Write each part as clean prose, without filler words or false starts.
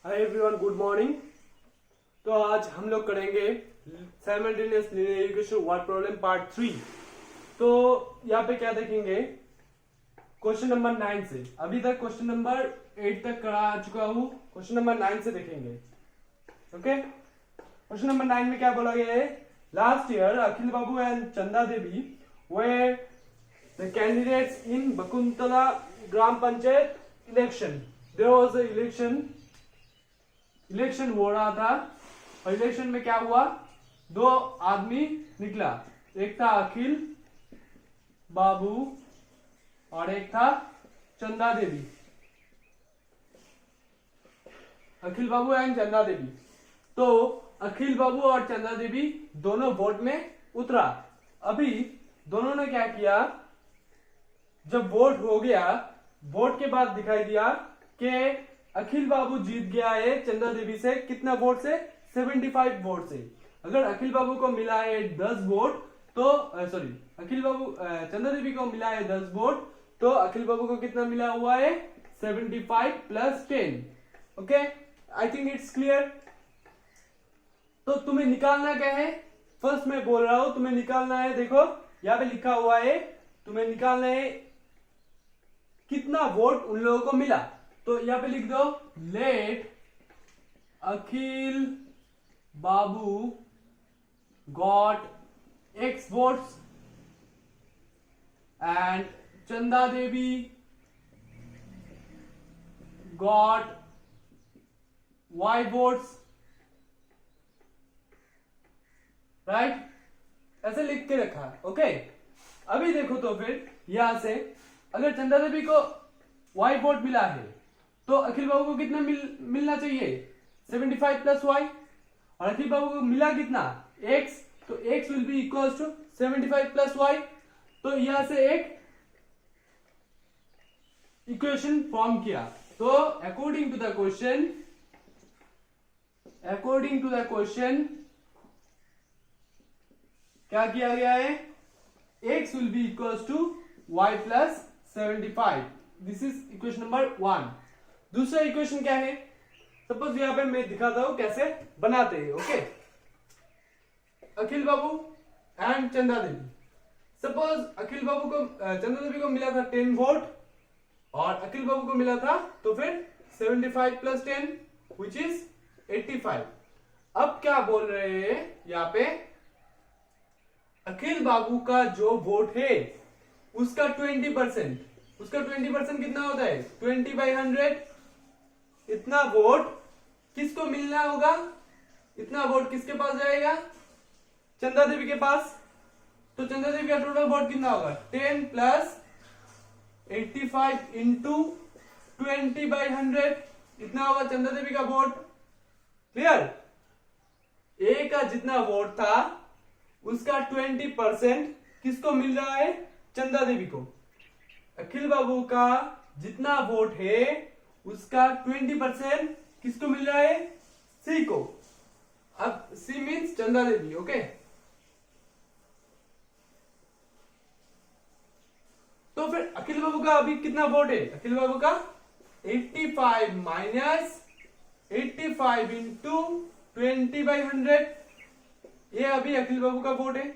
Hi everyone, good morning. तो आज हम लोग करेंगे simultaneous linear equation word problem part 3। तो यहाँ पे क्या देखेंगे, क्वेश्चन नंबर 9 से। अभी तक क्वेश्चन नंबर 8 तक करा चुका हूँ, क्वेश्चन नंबर 9 से देखेंगे। ओके, क्वेश्चन नंबर 9 में क्या बोला गया है? Last year Akhil Babu and Chanda Devi were the candidates in Bakuntala gram panchayat election. There was a election हो रहा था और इलेक्शन में क्या हुआ, दो आदमी निकला। एक था अखिल बाबू और एक था चंदा देवी। अखिल बाबू एंड चंदा देवी। तो अखिल बाबू और चंदा देवी दोनों वोट में उतरा। अभी दोनों ने क्या किया, जब वोट हो गया, वोट के बाद दिखाई दिया कि अखिल बाबू जीत गया है चंदा देवी से। कितना वोट से? 75 वोट से। अगर अखिल बाबू को मिला है 10 वोट तो अखिल बाबू चंदा देवी को मिला है 10 वोट, तो अखिल बाबू को कितना मिला हुआ है? 75 plus 10। Okay, I think it's clear. तो तुम्हें निकालना क्या है? फर्स्ट मैं बोल रहा हूं, तुम्हें निकालना है। देखो यहां पे लिखा हुआ है, तुम्हें निकालना है कितना वोट उन लोगों को मिला। तो यहां पे लिख दो, let Akhil Babu got X votes and Chanda Devi got Y votes, right? ऐसे लिख के रखा। ओके, अभी देखो तो फिर यहां से अगर चंदा देवी को Y वोट मिला है तो अखिल बाबू को कितना मिलना चाहिए? 75 प्लस Y। और अखिल बाबू को मिला कितना? X। तो X will be equal to 75 plus Y। तो यहां से एक इक्वेशन फॉर्म किया। तो अकॉर्डिंग टू द क्वेश्चन क्या किया गया है? X will be equal to Y plus 75। This is equation number 1। दूसरा इक्वेशन क्या है? सपोज यहां पे मैं दिखाता हूं कैसे बनाते हैं। Okay, Akhil Babu and Chanda Devi. Suppose अखिल बाबू को चंदा देवी को मिला था 10 वोट और अखिल बाबू को मिला था तो फिर 75 प्लस 10 विच इज 85। अब क्या बोल रहे हैं यहां पे? अखिल बाबू का जो वोट है उसका 20%, कितना होता है? 20/100। इतना वोट किसको मिलना होगा? इतना वोट किसके पास जाएगा? चंदा देवी के पास। तो चंदा देवी का टोटल वोट कितना होगा? 10 प्लस 85 इंटू 20/100। इतना होगा चंदा देवी का वोट। क्लियर? ए का जितना वोट था उसका 20% किसको मिल रहा है? चंदा देवी को। अखिल बाबू का जितना वोट है उसका 20% किसको मिल रहा है? सी को। अब C means Chanda Devi. Okay, तो फिर अखिल बाबू का अभी कितना वोट है? अखिल बाबू का 85 माइनस 85 इंटू 20/100। ये अभी अखिल बाबू का वोट है।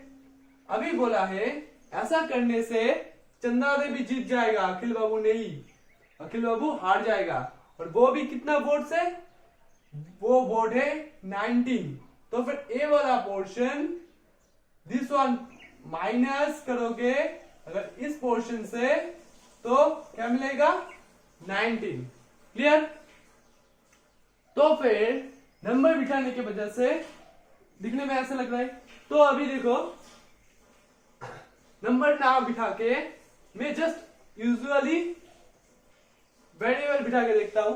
अभी बोला है ऐसा करने से चंदा देवी जीत जाएगा, अखिल बाबू नहीं। अखिल बाबू हार जाएगा। और वो भी कितना वोट से? वो वोट है 19। तो फिर ए वाला पोर्शन, दिस वन माइनस करोगे अगर इस पोर्शन से तो क्या मिलेगा? 19। क्लियर? तो फिर नंबर बिठाने की वजह से दिखने में ऐसा लग रहा है। तो अभी देखो, नंबर ना बिठा के मैं जस्ट यूजुअली वेरिएबल बिठा के देखता हूं।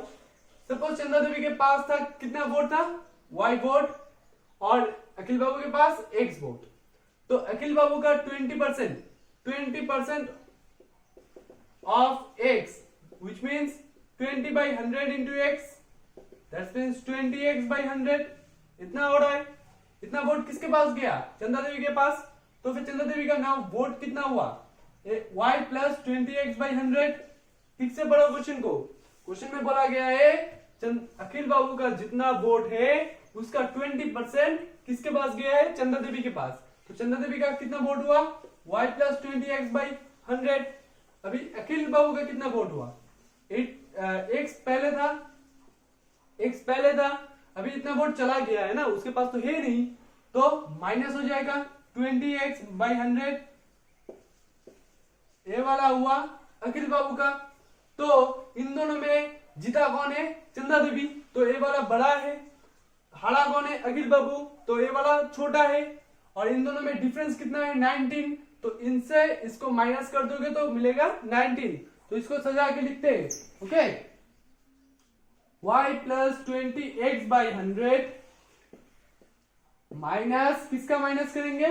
सपोज चंदा देवी के पास था कितना वोट था? Y vote. और अखिल बाबू के पास X वोट। तो अखिल बाबू का 20% of X which means 20/100 into X, that means 20x/100। इतना हो रहा है। इतना वोट किसके पास गया? चंदा देवी के पास। तो फिर चंदा देवी का नाम वोट कितना हुआ? Y plus 20x/100। ठीक से पढ़ो क्वेश्चन को। क्वेश्चन में बोला गया है अखिल बाबू का जितना वोट है उसका 20% किसके पास गया है? चंदा देवी के पास। तो चंदा देवी का कितना वोट हुआ? y plus 20x/100। अभी अखिल बाबू का कितना वोट हुआ? x पहले था, अभी इतना वोट चला गया है ना, उसके पास तो है नहीं, तो माइनस हो जाएगा 20x/100। ये वाला हुआ अखिल बाबू का। तो इन दोनों में जीता कौन है? चंदा देवी, तो ये वाला बड़ा है। हारा कौन है? अखिल बाबू, तो ये वाला छोटा है। और इन दोनों में डिफरेंस कितना है? 19। तो इनसे इसको माइनस कर दोगे तो मिलेगा 19। तो इसको सजा के लिखते हैं। Okay, y plus 20x/100 minus किसका माइनस करेंगे?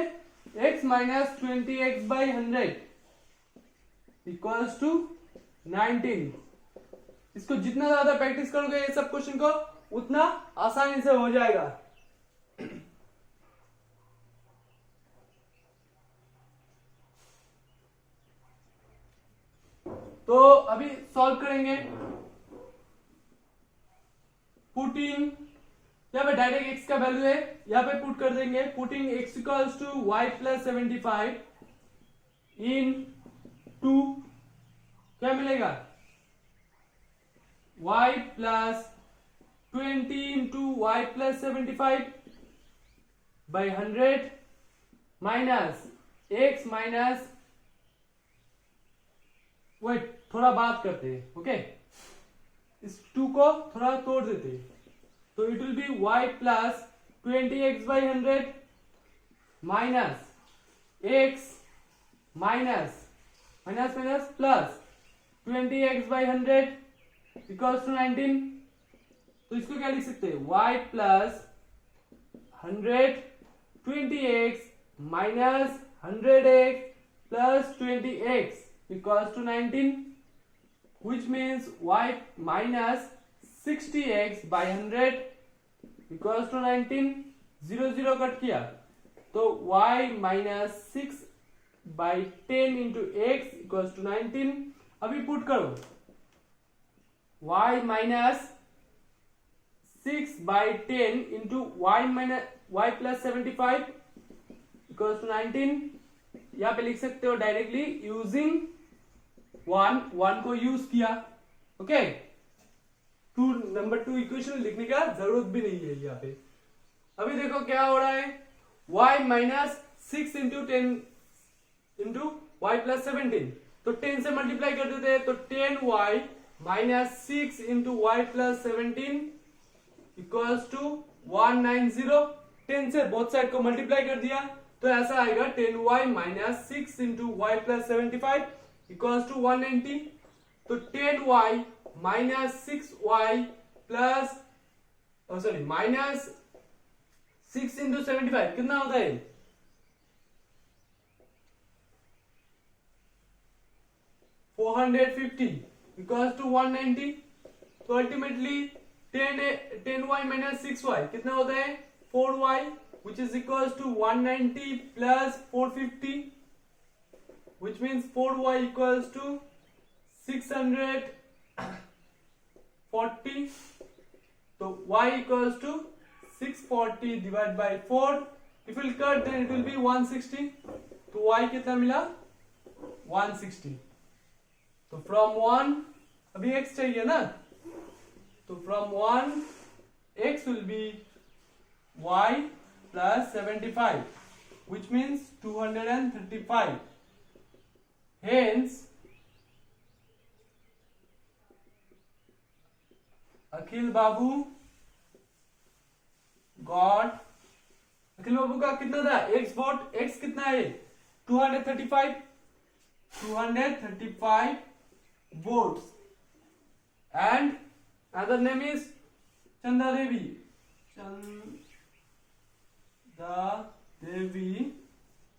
x minus 20x/100 equals to 19। इसको जितना ज्यादा प्रैक्टिस करोगे ये सब क्वेश्चन को, उतना आसानी से हो जाएगा। तो अभी सॉल्व करेंगे। पुटिंग यहाँ पे डायरेक्ट x का वैल्यू है, यहाँ पे पुट कर देंगे। Putting x equals to y plus 75 in 2, क्या मिलेगा? y plus 20 into y plus 75/100 minus x minus, wait थोड़ा बात करते हैं। ओके, इस 2 को थोड़ा तोड़ देते हैं। तो it will be y plus 20x/100 minus x minus minus minus plus 20x/100 equals to 19। तो इसको क्या लिख सकते हैं? y plus 100 20x minus 100x plus 20x equals to 19, which means y minus 60x/100 equals to 19। 0 0 cut किया तो y minus 6/10 into x equals to 19। अभी put करो, y minus 6/10 into y plus 75 equals to 19। यहाँ पे लिख सकते हो directly using 1 को यूज किया। ओके, नंबर 2 इक्वेशन लिखने का जरूरत भी नहीं है यहाँ पे। अभी देखो क्या हो रहा है, y minus 6 into 10 into y plus 17, तो 10 से मल्टीप्लाई कर देते हैं। तो 10y minus 6 into y plus 17 equals to 190। 10 से बोथ साइड को मल्टीप्लाई कर दिया तो ऐसा आएगा 10y minus 6 into y plus 75 equals to 190। तो 10y minus 6y plus sorry minus 6 into 75 कितना होता है? 450 इक्वल्स टू 190। तो अल्टीमेटली 10y माइनस 6y कितना होता है? 4y which is equals to 190 plus 450, which means 4y equals to 640। तो y equals to 640 divided by 4, if you will cut then it will be 160। तो y कितना मिला? 160। तो from 1 अभी x चाहिए ना, तो from 1 x will be y plus 75, which means 235। Hence Akhil Babu got, Akhil Babu का कितना था? x वोट, x कितना है? 235 votes and other name is Chanda Devi. Chanda Devi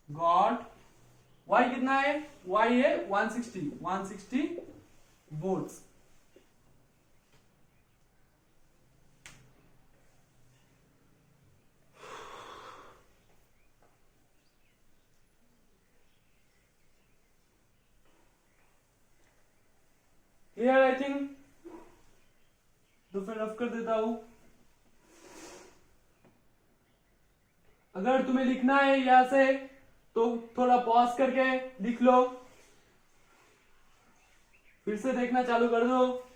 got, y कितना है? y है 160 votes. Here I think the तो फिर रफ कर देता हूं। अगर तुम्हें लिखना है यहां से तो थोड़ा पॉज करके लिख लो, फिर से देखना चालू कर दो।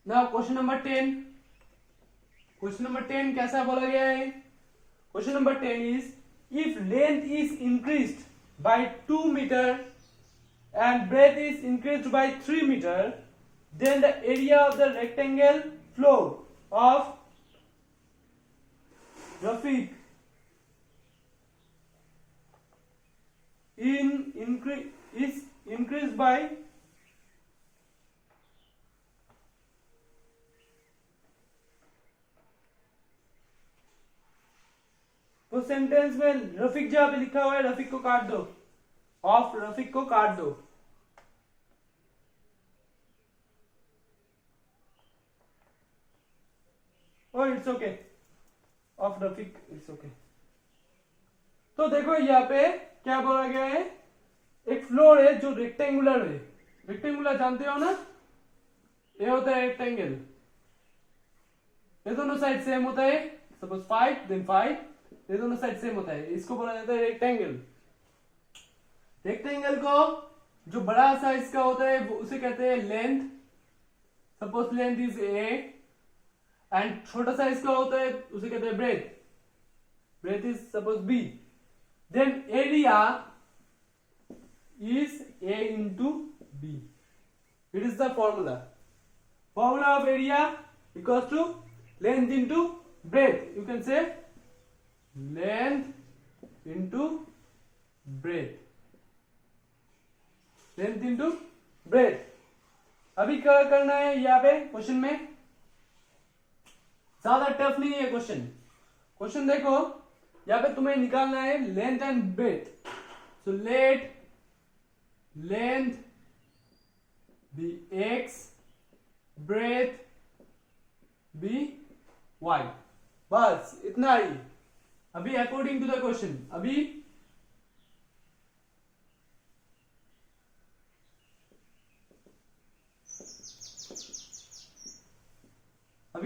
Now question number 10। Question number 10 कैसा बोला गया है? Question number 10 is if length is increased by 2 metre and breadth is increased by 3 meter, then the area of the rectangle floor of Rafiq is increased by तो sentence में रफीक जहां पे लिखा हुआ है रफीक को काट दो, ऑफ रफीक को काट दो। Oh it's okay, of Rafiq it's okay. तो देखो यहाँ पे क्या बोला गया है, एक फ्लोर है जो रेक्टेंगुलर है। रेक्टेंगुलर जानते हो ना, ये होता है रेक्टेंगल, ये दोनों साइड सेम होता है। सपोज 5 देन 5, ये दोनों साइड सेम होता है, इसको बोला जाता है रेक्टेंगल। रेक्टेंगल को जो बड़ा साइज का होता है वो उसे कहते हैं length. Suppose length is a, and छोटा साइज का होता है उसे कहते हैं breadth. Breadth is suppose b. Then area is A into B. It is the formula. Formula of area equals to length into breadth. You can say length into breadth. Length into breadth. अभी क्या करना है यहाँ पे question में? ज्यादा tough नहीं है क्वेश्चन। क्वेश्चन देखो, यहाँ पे तुम्हें निकालना है length and breadth. So let length be x, breadth be y। बस इतना ही। अभी अकॉर्डिंग टू द क्वेश्चन, अभी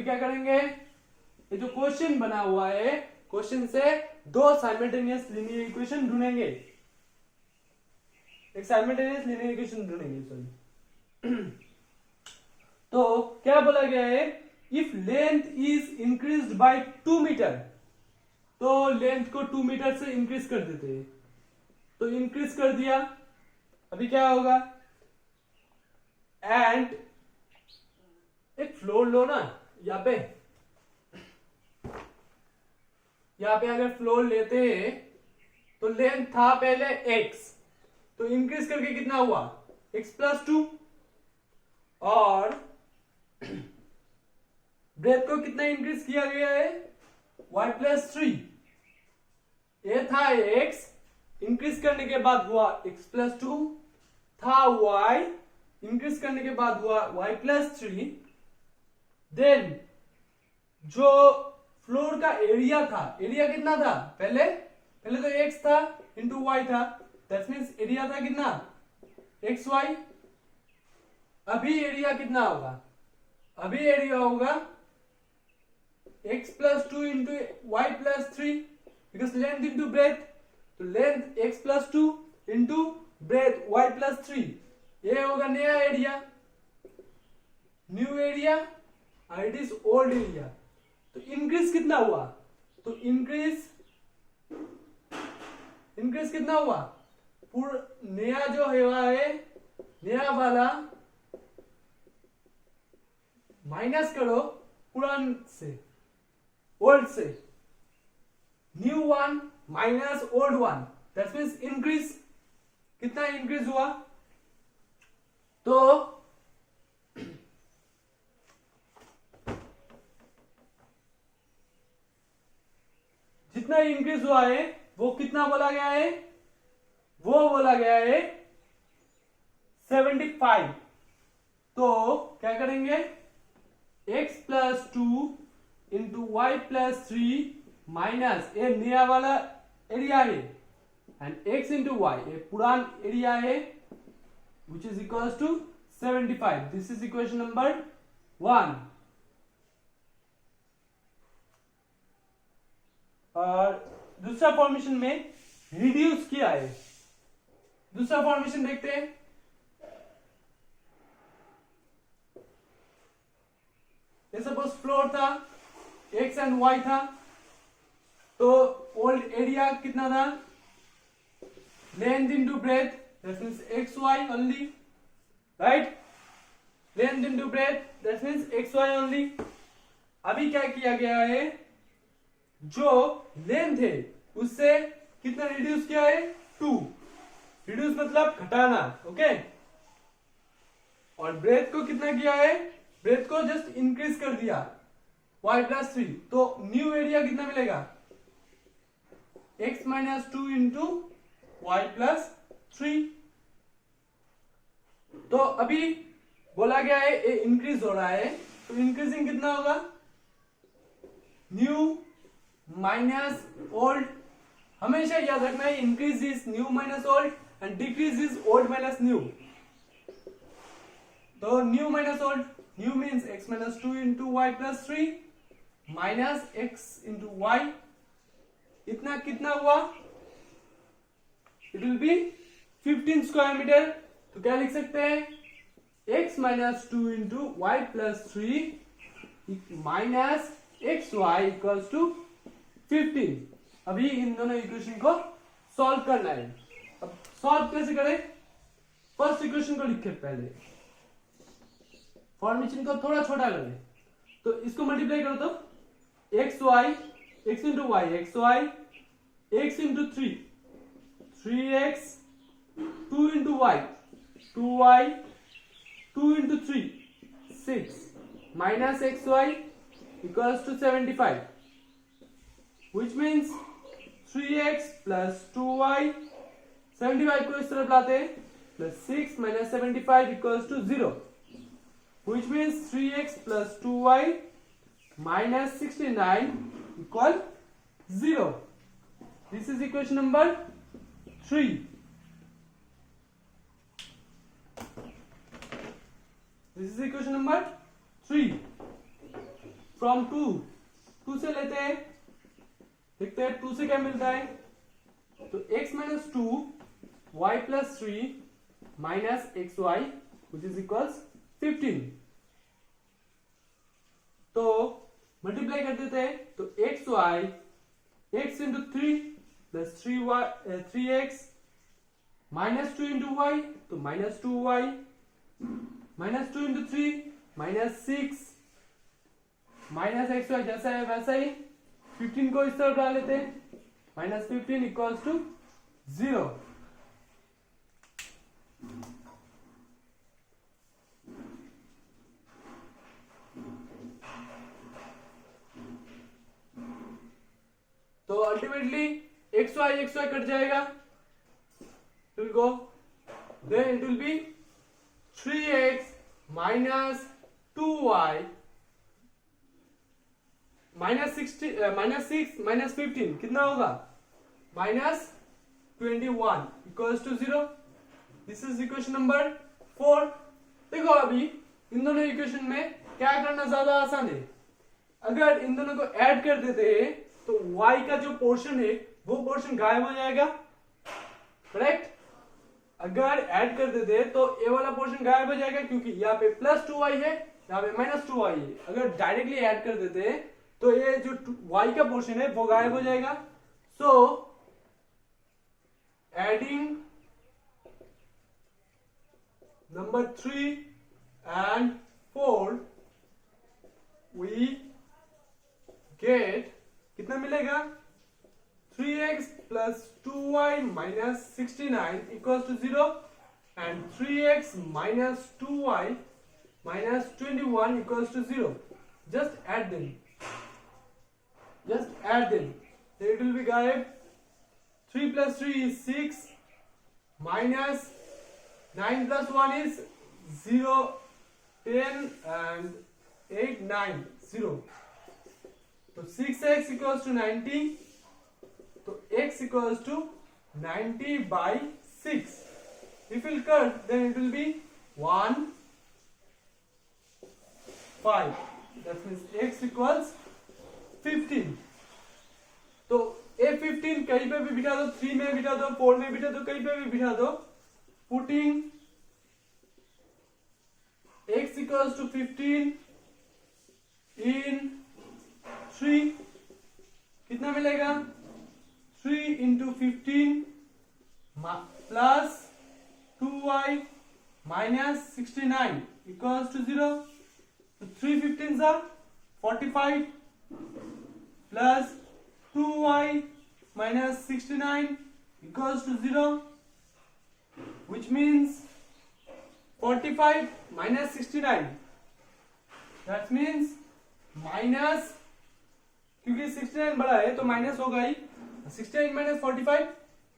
क्या करेंगे, ये जो क्वेश्चन बना हुआ है, क्वेश्चन से दो साइमल्टेनियस लीनियर इक्वेशन ढूंढेंगे। एक साइमल्टेनियस लीनियर इक्वेशन ढूंढेंगे, सॉरी। तो क्या बोला गया है, if length is increased by 2 metre, तो लेंथ को 2 मीटर से इंक्रीज कर देते हैं। तो इंक्रीज कर दिया, अभी क्या होगा, एंड एक फ्लोर लो ना, यहाँ पे अगर फ्लोर लेते हैं तो लेंथ था पहले x, तो इंक्रीज करके कितना हुआ, x प्लस 2, और ब्रेथ को कितना इंक्रीज किया गया है, y प्लस 3। ये था x, इंक्रीज करने के बाद हुआ x प्लस 2, था y, इंक्रीज करने के बाद हुआ y प्लस 3। देन जो फ्लोर का एरिया था, एरिया कितना था, पहले तो x था इंटू y था, दैट मीन्स एरिया था कितना, एक्स वाई। अभी एरिया कितना होगा, अभी एरिया होगा x plus 2 into y plus 3, because length into breadth, तो length x plus 2 into breadth y plus 3, ये होगा नया एरिया, न्यू एरिया, और इट इज ओल्ड एरिया। तो इंक्रीज कितना हुआ, तो इंक्रीज कितना हुआ, पूरा नया जो है नया वाला माइनस करो पुरान से, ओल्ड से, new one minus old one, that means increase. कितना इंक्रीज हुआ, तो जितना इंक्रीज हुआ है वो कितना बोला गया है, वो बोला गया है 75। तो क्या करेंगे, x plus 2 into y plus 3 minus ये नया वाला एरिया है एंड x इंटू वाई ये पुरान एरिया है which is equals to 75। This is equation number 1। और दूसरा फॉर्मेशन में रिड्यूस किया है। दूसरा फॉर्मेशन देखते हैं। ये सपोज फ्लोर था, x एंड y था, तो ओल्ड एरिया कितना था, length into breath, that means xy only, right, length into breath that means xy only. अभी क्या किया गया है, जो लेंथ है उससे कितना रिड्यूस किया है, 2। रिड्यूस मतलब घटाना, ओके। और ब्रेथ को कितना किया है, ब्रेथ को जस्ट इंक्रीज कर दिया, y प्लस 3। तो न्यू एरिया कितना मिलेगा, x minus 2 into y plus 3। तो अभी बोला गया है ये इंक्रीज हो रहा है, तो इंक्रीजिंग कितना होगा, न्यू माइनस ओल्ड। हमेशा याद रखना है increase is new minus old and decrease is old minus new. तो new minus old, new means x minus 2 into y plus 3 minus x into y, इतना कितना हुआ, it will be 15 square metre. तो क्या लिख सकते हैं, x minus 2 into y plus 3 minus x y equals to 15। अभी इन दोनों इक्वेशन को सॉल्व करना है। अब सॉल्व कैसे करें, फर्स्ट इक्वेशन को लिखे, पहले फॉर्मेशन को थोड़ा छोटा करें, तो इसको मल्टीप्लाई करो तो x y, x into y x y, x into 3 3x, 2 into y 2y, 2 into 3 6 minus x y equals to 75, which means 3x plus 2y, 75 को इस तरफ लाते हैं, plus 6 minus 75 equals to 0, which means 3x plus 2y minus 69 equal 0. This is equation number 3. This is equation number 3. From 2 से लेते हैं, देखते हैं 2 से क्या मिलता है, तो x minus 2 y plus 3 minus x y which is equals 15। तो मल्टीप्लाई कर देते हैं, तो x y, x into 3 plus 3x minus 2 into y, तो minus 2y, minus 2 into 3 minus 6 minus x y जैसा है वैसा ही 15 को इस तरफ डाल लेते हैं, माइनस 15 इक्वल्स टू 0। तो अल्टीमेटली एक्स वाई कट जाएगा, it will go, then it will be 3x minus 2y minus 6 minus 15 कितना होगा, minus 21 equals to 0। This is equation number 4। देखो अभी इन दोनों इक्वेशन में क्या करना ज्यादा आसान है, अगर इन दोनों को ऐड कर देते हैं तो y का जो पोर्शन है वो पोर्शन गायब हो जाएगा, करेक्ट। अगर ऐड कर देते हैं तो ये वाला पोर्शन गायब हो जाएगा, क्योंकि यहाँ पे प्लस 2y है, यहाँ पे माइनस 2y है। अगर डायरेक्टली ऐड कर देते हैं तो ये जो y का पोर्शन है वो गायब हो जाएगा। So adding number 3 and 4 we get कितना मिलेगा, 3x plus 2y minus 69 equals to 0 and 3x minus 2y minus 21 equals to 0. Just add them. then it will be गायब. 3 plus 3 is 6 minus 9 plus 1 is 0, 10 and 8, 9, 0. So 6x equals to 90. So x equals to 90 by 6. If we'll cut, then it will be 1, 5. That means x equals 15. तो A15 कहीं पे भी बिठा दो, 3 में बिठा दो, 4 में बिठा दो, कहीं पे भी बिठा दो. Putting x equals to 15 in 3, कितना मिलेगा? 3 into 15 plus 2y minus 69 equals to 0. So 3 15s are 45 plus 2y minus 69 equals to 0, which means 45 minus 69. That means minus, क्योंकि 69 बड़ा है तो माइनस होगा ही. 69 minus 45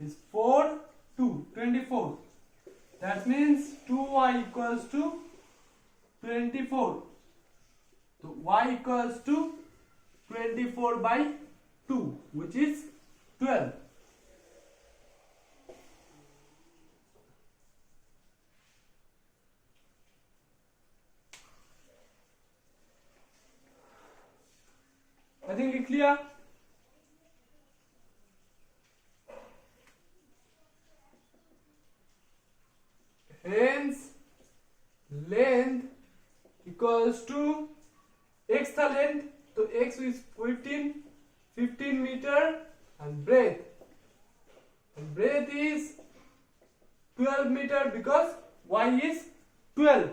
is 4, 2, 24. That means 2y equals to 24. So y equals to 24 by 2, which is 12. I think it's clear. Hence length equals to x था length, तो x is 15 meter and breadth is 12 meter because y is 12.